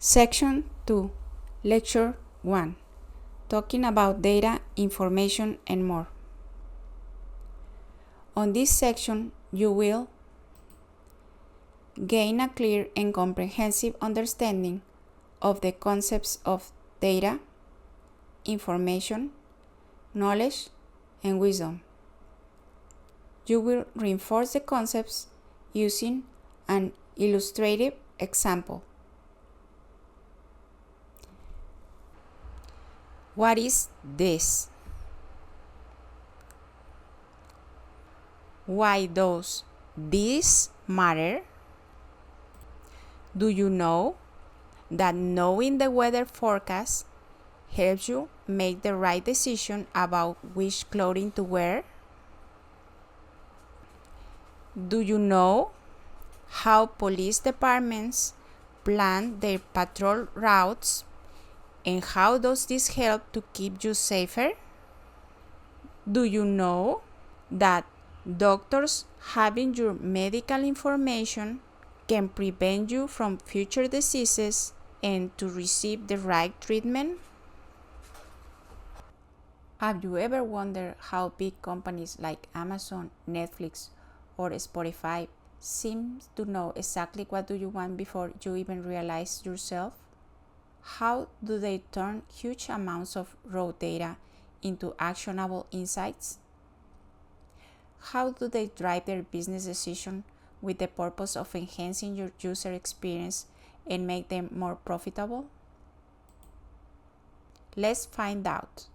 Section 2, Lecture 1, talking about data, information, and more. On this section, you will gain a clear and comprehensive understanding of the concepts of data, information, knowledge, and wisdom. You will reinforce the concepts using an illustrative example. What is this? Why does this matter? Do you know that knowing the weather forecast helps you make the right decision about which clothing to wear? Do you know how police departments plan their patrol routes? And how does this help to keep you safer? Do you know that doctors having your medical information can prevent you from future diseases and to receive the right treatment? Have you ever wondered how big companies like Amazon, Netflix, or Spotify seem to know exactly what do you want before you even realize yourself? How do they turn huge amounts of raw data into actionable insights? How do they drive their business decision with the purpose of enhancing your user experience and make them more profitable? Let's find out.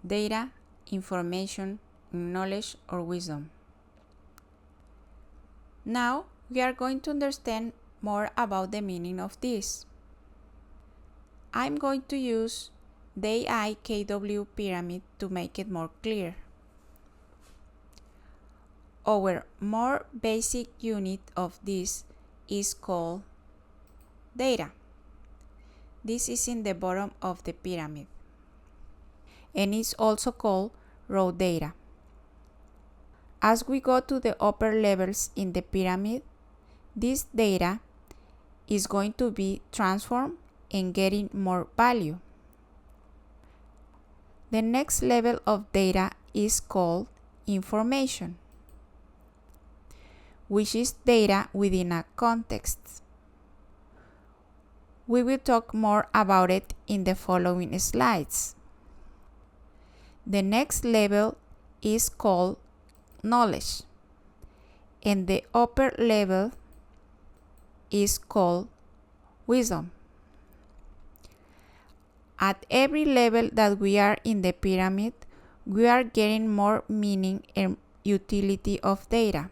Data, information, knowledge, or wisdom. Now we are going to understand more about the meaning of this. I'm going to use the IKW pyramid to make it more clear. Our more basic unit of this is called data. This is in the bottom of the pyramid and is also called raw data. As we go to the upper levels in the pyramid, this data is going to be transformed and getting more value. The next level of data is called information, which is data within a context. We will talk more about it in the following slides. The next level is called knowledge, and the upper level is called wisdom. At every level that we are in the pyramid, we are getting more meaning and utility of data.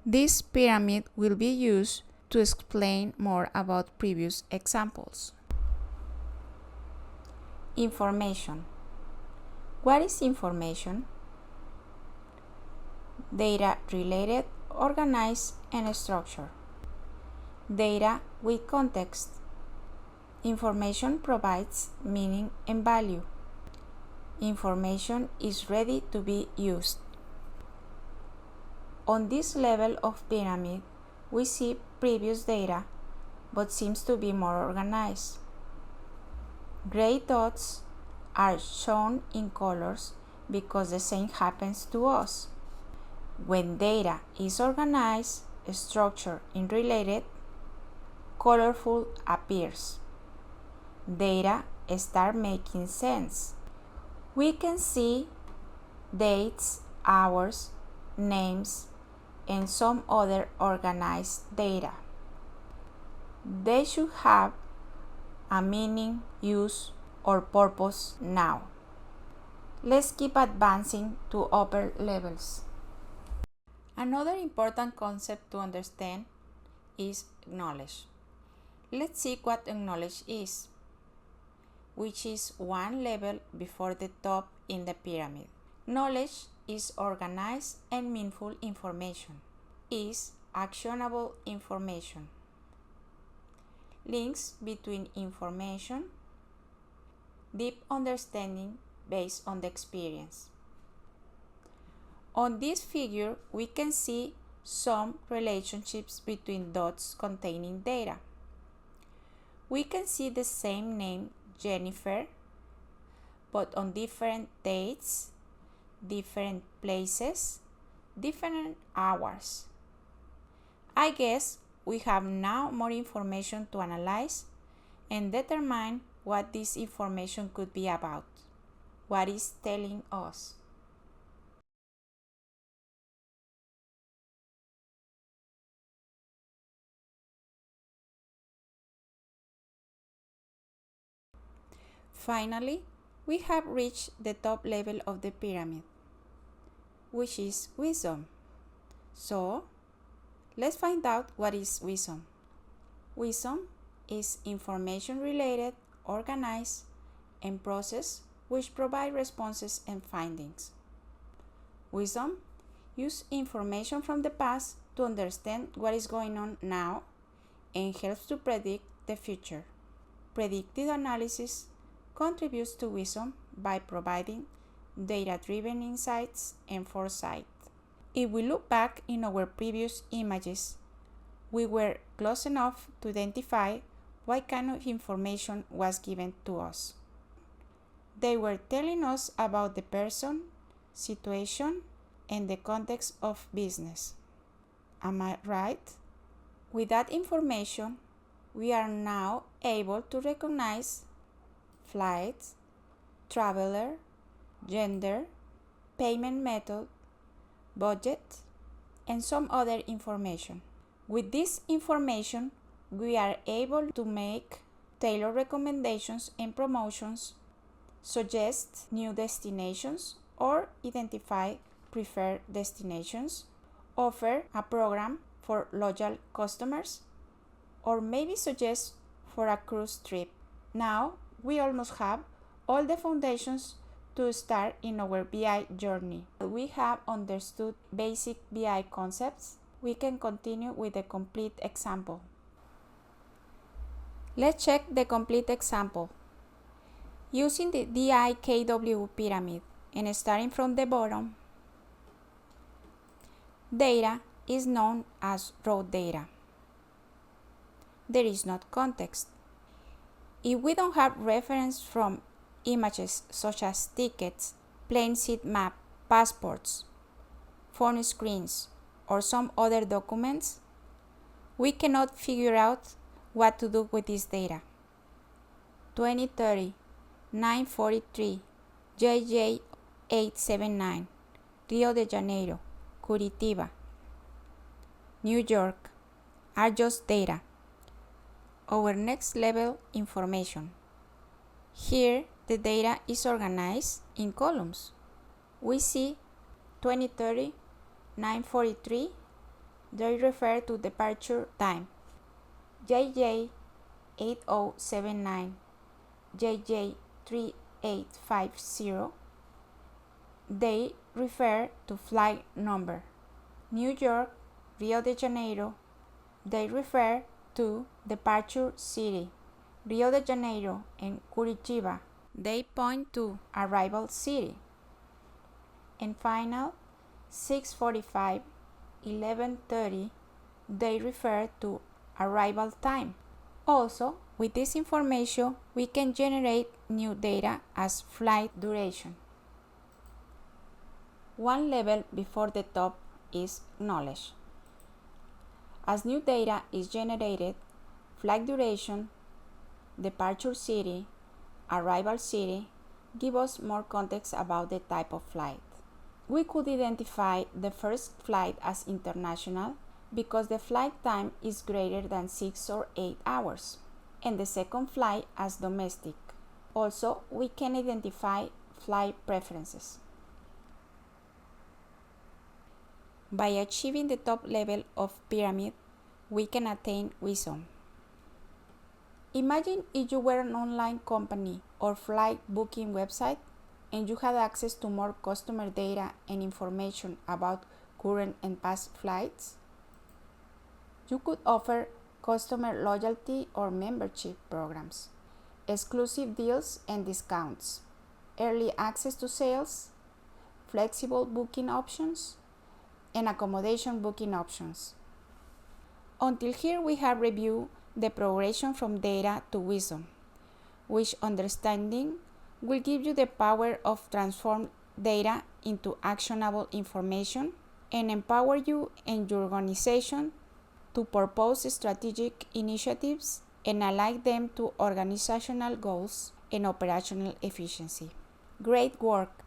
This pyramid will be used to explain more about previous examples. Information. What is information? Data related, organized, and structured. Data with context. Information provides meaning and value. Information is ready to be used. On this level of pyramid, we see previous data, but seems to be more organized. Gray dots are shown in colors because the same happens to us. When data is organized, structured, and related, colorful appears. Data start making sense. We can see dates, hours, names, and some other organized data. They should have a meaning, use, or purpose now. Let's keep advancing to upper levels. Another important concept to understand is knowledge. Let's see what knowledge is, which is one level before the top in the pyramid. Knowledge is organized and meaningful information, is actionable information, links between information, deep understanding based on the experience. On this figure, we can see some relationships between dots containing data. We can see the same name, Jennifer, but on different dates, different places, different hours. I guess we have now more information to analyze and determine what this information could be about. What is telling us? Finally, we have reached the top level of the pyramid, which is wisdom. So, let's find out what is wisdom. Wisdom is information related, organized, and processed which provide responses and findings. Wisdom uses information from the past to understand what is going on now and helps to predict the future. Predictive analysis contributes to wisdom by providing data-driven insights and foresight. If we look back in our previous images, we were close enough to identify what kind of information was given to us. They were telling us about the person, situation, and the context of business. Am I right? With that information, we are now able to recognize flights, traveler, gender, payment method, budget, and some other information. With this information, we are able to make tailored recommendations and promotions, suggest new destinations or identify preferred destinations, offer a program for loyal customers, or maybe suggest for a cruise trip. Now, we almost have all the foundations to start in our BI journey. We have understood basic BI concepts. We can continue with the complete example. Let's check the complete example. Using the DIKW pyramid and starting from the bottom, data is known as raw data. There is not context. If we don't have reference from images such as tickets, plane seat map, passports, phone screens, or some other documents, we cannot figure out what to do with this data. 2030, 943, JJ 879, Rio de Janeiro, Curitiba, New York are just data. Our next level information. Here the data is organized in columns. We see 2030, 943, they refer to departure time. JJ 8079, JJ 3850, they refer to flight number. New York, Rio de Janeiro, they refer to departure city. Rio de Janeiro and Curitiba, they point to arrival city. And final, 6:45, 11:30, they refer to arrival time. Also, with this information, we can generate new data as flight duration. One level before the top is knowledge. As new data is generated, flight duration, departure city, arrival city give us more context about the type of flight. We could identify the first flight as international because the flight time is greater than 6 or 8 hours, and the second flight as domestic. Also, we can identify flight preferences. By achieving the top level of pyramid, we can attain wisdom. Imagine if you were an online company or flight booking website and you had access to more customer data and information about current and past flights. You could offer customer loyalty or membership programs, exclusive deals and discounts, early access to sales, flexible booking options, and accommodation booking options. Until here, we have reviewed the progression from data to wisdom, which understanding will give you the power of transform data into actionable information and empower you and your organization to propose strategic initiatives and align them to organizational goals and operational efficiency. Great work!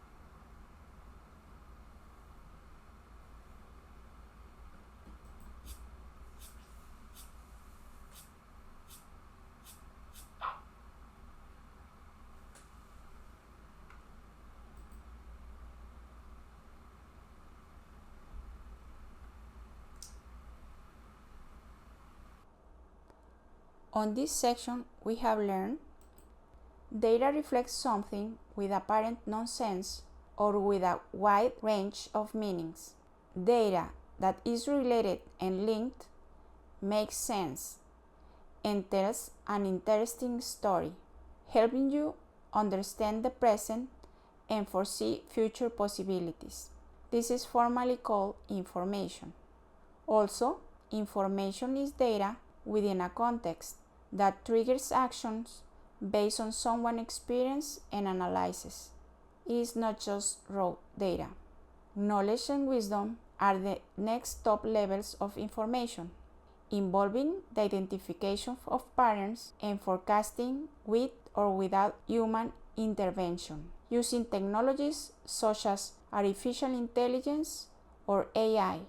On this section, we have learned data reflects something with apparent nonsense or with a wide range of meanings. Data that is related and linked makes sense and tells an interesting story, helping you understand the present and foresee future possibilities. This is formally called information. Also, information is data within a context that triggers actions based on someone's experience and analysis. It is not just raw data. Knowledge and wisdom are the next top levels of information, involving the identification of patterns and forecasting with or without human intervention, using technologies such as artificial intelligence or AI.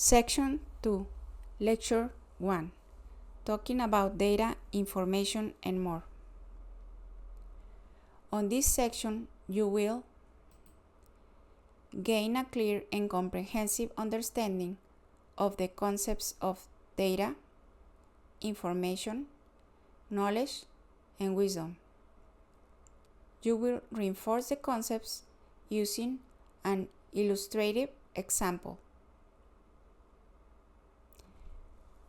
Section 2, Lecture 1, talking about data, information, and more. On this section, you will gain a clear and comprehensive understanding of the concepts of data, information, knowledge, and wisdom. You will reinforce the concepts using an illustrative example.